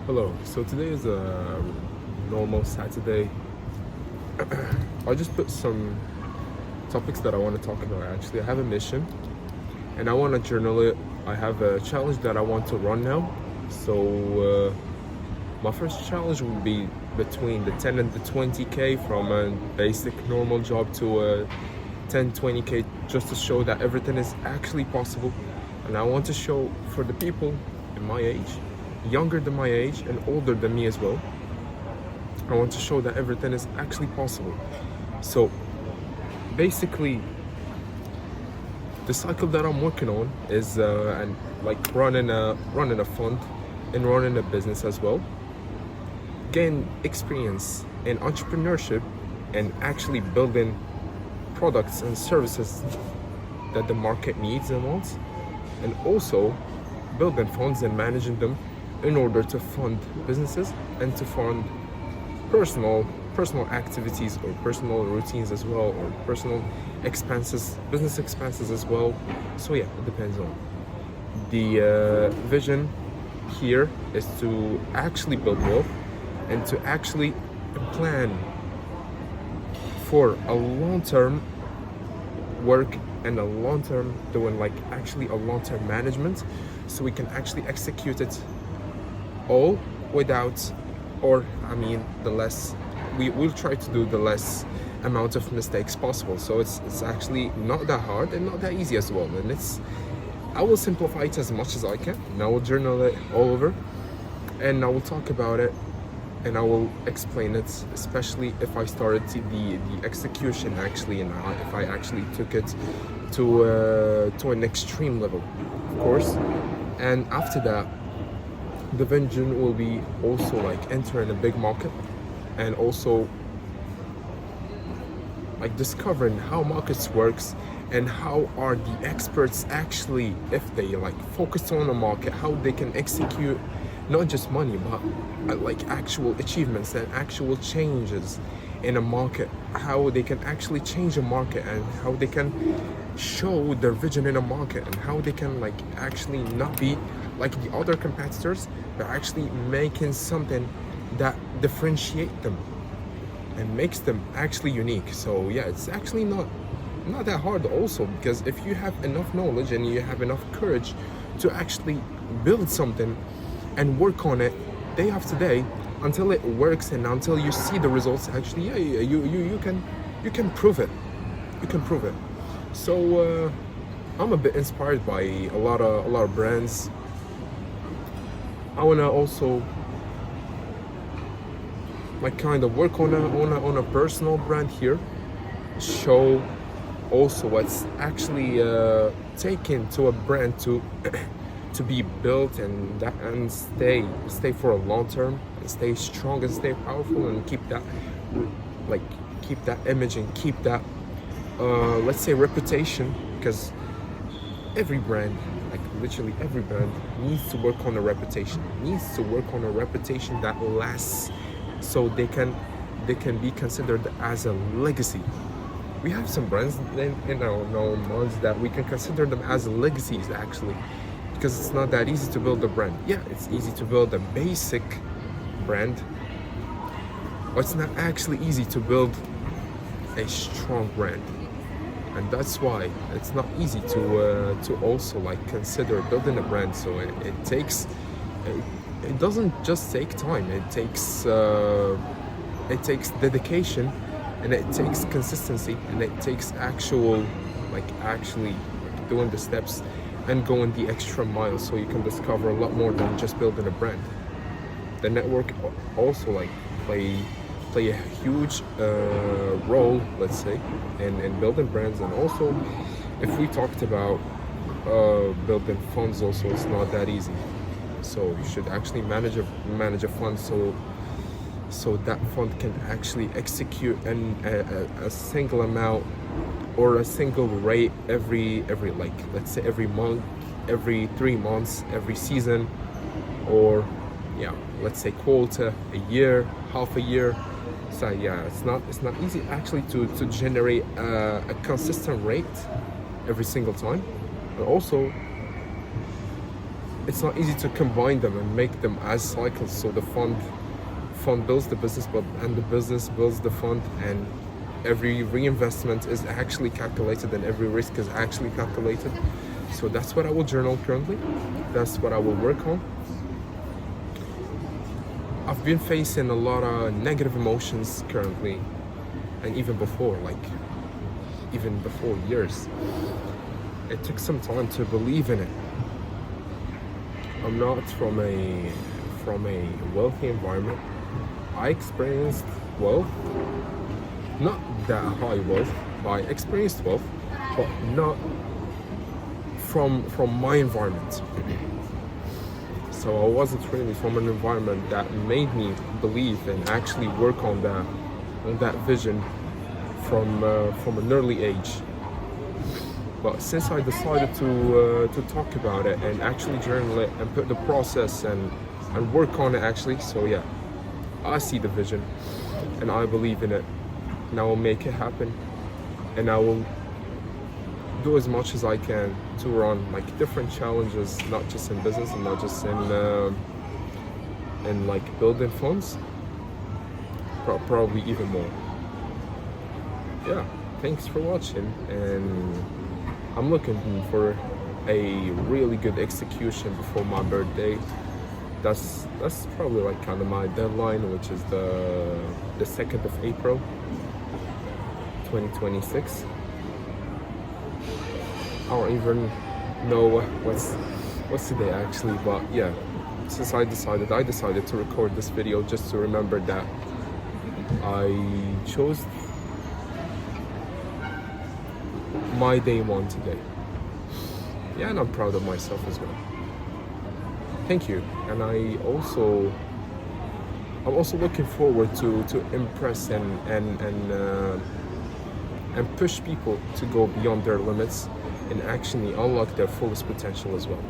Hello. So today is a normal Saturday. I just put some topics that I want to talk about. Actually, I have a mission and I want to journal it. I have a challenge that I want to run now. So my first challenge will be between the 10 and the 20k from a basic normal job to a 10-20k, just to show that everything is actually possible. And I want to show for the people in my age, younger than my age and older than me as well, I want to show that everything is actually possible. So basically, the cycle that I'm working on is and like running a fund and running a business as well. Gain experience in entrepreneurship and actually building products and services that the market needs and wants, and also building funds and managing them in order to fund businesses and to fund personal activities or personal routines as well, or personal expenses, business expenses as well. So yeah, it depends on the vision here is to actually build wealth and to actually plan for a long-term work and a long-term doing, like actually a long-term management, so we can actually execute it all without, or I mean the less, we will try to do the less amount of mistakes possible. So it's actually not that hard and not that easy as well, and I will simplify it as much as I can, and I will journal it all over, and I will talk about it, and I will explain it, especially if I started the execution actually, and if I actually took it to an extreme level, of course. And after that, the vision will be also like entering a big market, and also like discovering how markets works and how are the experts actually, if they like focus on a market, how they can execute not just money but like actual achievements and actual changes in a market, how they can actually change a market, and how they can show their vision in a market, and how they can like actually not be like the other competitors, but actually making something that differentiate them and makes them actually unique. So yeah, it's actually not that hard also, because if you have enough knowledge and you have enough courage to actually build something and work on it day after day until it works and until you see the results, actually, yeah, you can prove it. You can prove it. So I'm a bit inspired by a lot of brands. I wanna also like kind of work on a personal brand here, show also what's actually taken to a brand to to be built and stay for a long term, and stay strong and stay powerful, and keep that like keep that image and keep that let's say reputation, because every brand, like literally every brand, needs to work on a reputation, that lasts, so they can be considered as a legacy. We have some brands in our known ones that we can consider them as legacies actually, because it's not that easy to build a brand. Yeah, it's easy to build a basic brand, but it's not actually easy to build a strong brand. And that's why it's not easy to also like consider building a brand. So it takes it doesn't just take time, it takes dedication, and it takes consistency, and it takes actually doing the steps and going the extra mile, so you can discover a lot more than just building a brand. The network also like play a huge role, let's say, in building brands. And also, if we talked about building funds, also it's not that easy. So you should actually manage a fund, so that fund can actually execute a single amount or a single rate every like, let's say every month, every 3 months, every season, or yeah, let's say quarter, a year, half a year. So yeah, it's not easy actually to generate a consistent rate every single time. And also it's not easy to combine them and make them as cycles. So the fund builds the business, and the business builds the fund, and every reinvestment is actually calculated and every risk is actually calculated. So that's what I will journal currently. That's what I will work on. I've been facing a lot of negative emotions currently, and even before years. It took some time to believe in it. I'm not from a wealthy environment. I experienced wealth, not that high wealth, but I experienced wealth, but not from my environment. So I wasn't really from an environment that made me believe and actually work on that vision from an early age. But since I decided to talk about it and actually journal it and put the process and work on it actually, so yeah, I see the vision and I believe in it, and I will make it happen, and I will do as much as I can to run like different challenges, not just in business and not just in like building funds, probably even more. Yeah, thanks for watching, and I'm looking for a really good execution before my birthday. That's probably like kind of my deadline, which is the 2nd of April 2026. I don't even know what's today actually, but yeah, since I decided to record this video just to remember that I chose my day one today. Yeah, and I'm proud of myself as well. Thank you. And I'm also looking forward to impress and push people to go beyond their limits and actually unlock their fullest potential as well.